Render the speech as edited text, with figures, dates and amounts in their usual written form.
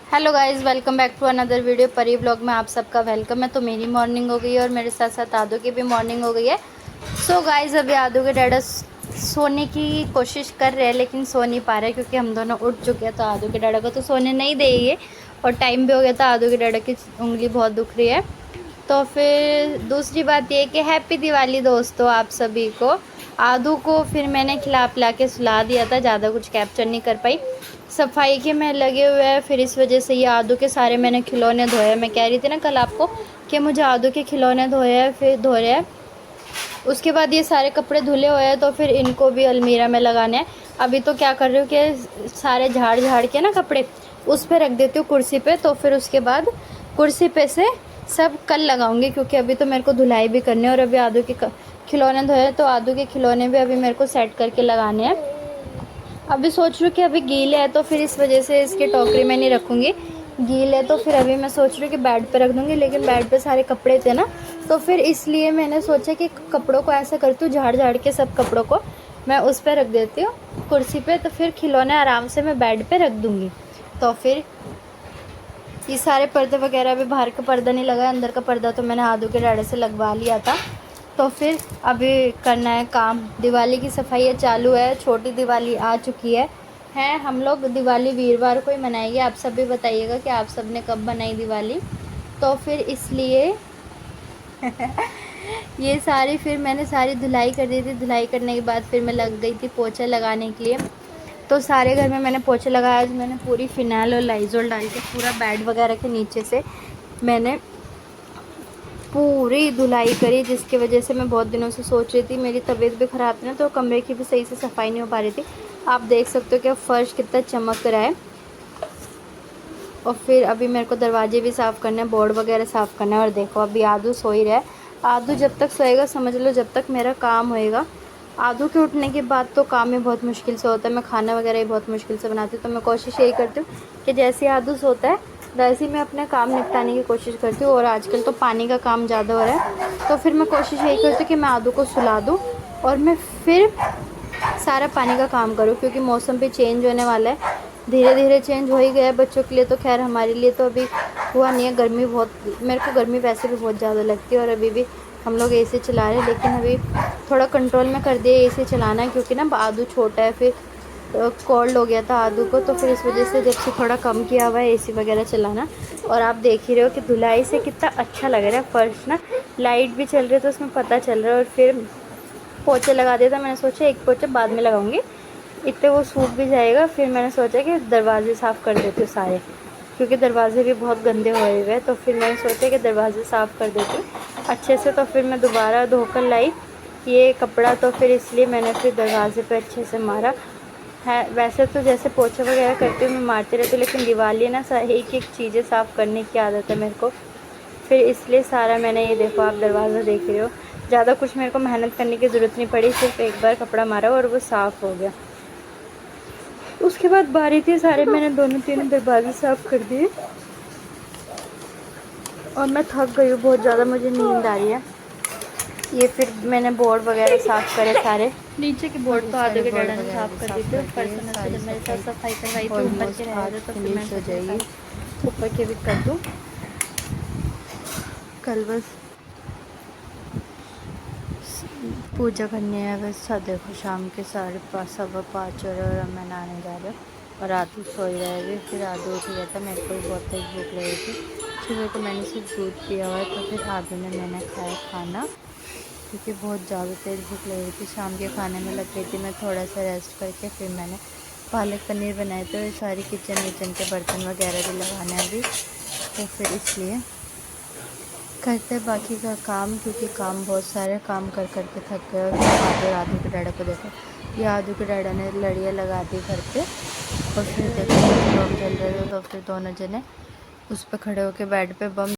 Hello guys, welcome back to another video. Pari blog में आप सबका वेलकम है। तो मेरी मॉर्निंग हो गई है और मेरे साथ साथ आदू की भी मॉर्निंग हो गई है। सो गाइस, अभी आदू के डैडा सोने की कोशिश कर रहे हैं लेकिन सो नहीं पा रहे क्योंकि हम दोनों उठ चुके हैं। तो आदू के डैडा को तो सोने नहीं देंगे और टाइम भी हो गया था। आदू के डैडा की उंगली बहुत दुख रही है। तो फिर दूसरी बात ये कि हैप्पी दिवाली दोस्तों आप सभी को। आदू को फिर मैंने खिला पिला के सुला दिया था, ज़्यादा कुछ कैप्चर नहीं कर पाई। सफाई के में लगे हुए हैं, फिर इस वजह से ये आदू के सारे मैंने खिलौने धोए। मैं कह रही थी ना कल आपको कि मुझे आदू के खिलौने धोए हैं, फिर धो रहे हैं। उसके बाद ये सारे कपड़े धुले हुए हैं तो फिर इनको भी अलमीरा में लगाने हैं। अभी तो क्या कर रही हूँ कि सारे झाड़ झाड़ के ना कपड़े उस पर रख देती हूँ कुर्सी पे। तो फिर उसके बाद कुर्सी पे से सब कल लगाऊंगी क्योंकि अभी तो मेरे को धुलाई भी करनी है। और अभी आदू के खिलौने धोए तो आदू के खिलौने भी अभी मेरे को सेट करके लगाने हैं। अभी सोच रही हूँ कि अभी गीले है तो फिर इस वजह से इसकी टोकरी में नहीं रखूँगी। गील है तो फिर अभी मैं सोच रही हूँ कि बेड पे रख दूँगी, लेकिन बेड पे सारे कपड़े थे ना, तो फिर इसलिए मैंने सोचा कि कपड़ों को ऐसा करती हूँ, झाड़ झाड़ के सब कपड़ों को मैं उस पर रख देती हूँ कुर्सी पे। तो फिर खिलौने आराम से मैं बेड पे रख दूँगी। तो फिर ये सारे पर्दे वगैरह भी, बाहर का पर्दा नहीं लगा, अंदर का पर्दा तो मैंने आदू के डाड़े से लगवा लिया था। तो फिर अभी करना है काम। दिवाली की सफाई चालू है, छोटी दिवाली आ चुकी है। हम लोग दिवाली वीरवार को ही मनाएंगे। आप सब भी बताइएगा कि आप सब ने कब बनाई दिवाली। तो फिर इसलिए ये सारी फिर मैंने सारी धुलाई कर दी थी। धुलाई करने के बाद फिर मैं लग गई थी पोछा लगाने के लिए। तो सारे घर में मैंने पोछा लगाया। आज मैंने पूरी फिनाइल और लाइजोल डाल के पूरा बेड वगैरह के नीचे से मैंने पूरी धुलाई करी, जिसकी वजह से मैं बहुत दिनों से सोच रही थी। मेरी तबीयत भी ख़राब थी ना, तो कमरे की भी सही से सफाई नहीं हो पा रही थी। आप देख सकते हो कि फ़र्श कितना चमक रहा है। और फिर अभी मेरे को दरवाजे भी साफ़ करने हैं, बोर्ड वगैरह साफ़ करना है। और देखो अभी आदू सो ही रहा है। आदू जब तक सोएगा समझ लो जब तक मेरा काम होएगा। आदू के उठने के बाद तो काम ही बहुत मुश्किल से होता है। मैं खाना वगैरह ही बहुत मुश्किल से बनाती हूँ। तो मैं कोशिश यही करती हूँ कि जैसे आदू सोता है वैसे ही मैं अपने काम निपटाने की कोशिश करती हूँ। और आजकल तो पानी का काम ज़्यादा हो रहा है, तो फिर मैं कोशिश यही करती हूँ कि मैं आदू को सुला दूँ और मैं फिर सारा पानी का काम करूँ, क्योंकि मौसम भी चेंज होने वाला है। धीरे धीरे चेंज हो ही गया है बच्चों के लिए तो खैर, हमारे लिए तो अभी हुआ नहीं है। गर्मी बहुत, मेरे को गर्मी वैसे भी बहुत ज़्यादा लगती है और अभी भी हम लोग एसी चला रहे हैं, लेकिन अभी थोड़ा कंट्रोल में कर दिया एसी चलाना है, क्योंकि ना आदू छोटा है। फिर कोल्ड हो गया था आदू को, तो फिर इस वजह से जब से थोड़ा कम किया हुआ है एसी वगैरह चलाना। और आप देख ही रहे हो कि धुलाई से कितना अच्छा लग रहा है फर्श ना। लाइट भी चल रही है तो उसमें पता चल रहा है। और फिर पोछे लगा दिया था। मैंने सोचा एक पोछा बाद में लगाऊंगी, इतने वो सूख भी जाएगा। फिर मैंने सोचा कि दरवाजे साफ़ कर देती हूँ सारे, क्योंकि दरवाजे भी बहुत गंदे हुए हुए हैं। तो फिर मैंने सोचा कि दरवाजे साफ़ कर देती हूँ अच्छे से। तो फिर मैं दोबारा धोकर लाई ये कपड़ा, तो फिर इसलिए मैंने फिर दरवाजे पे अच्छे से मारा है। वैसे तो जैसे पोछा वगैरह करती हूँ मैं मारती रहती हूँ, लेकिन दिवाली ना एक एक चीज़ें साफ़ करने की आदत है मेरे को। फिर इसलिए सारा मैंने, ये देखो आप दरवाज़ा देख रहे हो, ज़्यादा कुछ मेरे को मेहनत करने की ज़रूरत नहीं पड़ी। सिर्फ एक बार कपड़ा मारा और वो साफ़ हो गया। उसके बाद बारी थी सारे मैंने दोनों तीनों दरवाजे साफ़ कर दिए। और मैं थक गई हूँ बहुत ज़्यादा, मुझे नींद आ रही है। ये फिर मैंने बोर्ड वगैरह साफ़ करे सारे, नीचे के बोर्ड तो आधे के डैडा ने साफ़ कर दी थी। ऊपर से मैं जब मेरे साथ सफाई करवाई थी ऊपर के रह गए, तो फिर मैं हो जाएगी ऊपर के भी कर दूँ। कल बस पूजा करनी है बस। देखो शाम के 5:15 और मैं नहाने जा रहे हो और आदू सोई रहेगी। फिर आदू उठ गया था, मेरे को भी बहुत तेज़ भूख लगी थी। सुबह को मैंने सिर्फ दूध पिया हुआ है, तो फिर आदू ने मैंने खाया खाना, क्योंकि बहुत ज़्यादा तेज़ भूख लगी थी। शाम के खाने में लग गई थी मैं, थोड़ा सा रेस्ट करके फिर मैंने पालक पनीर बनाए थे। और सारी किचन विचन के बर्तन वगैरह भी लगाने अभी, तो फिर इसलिए करते बाकी का काम, क्योंकि काम बहुत सारे काम कर कर के थक गए। और आदू के डैडा को देखो, ये आदू के डैडा ने लड़ियाँ लगा दी घर पे। और फिर देखो लोग चल रहे थे, तो फिर दोनों जने उस पर खड़े होकर बेड पे बम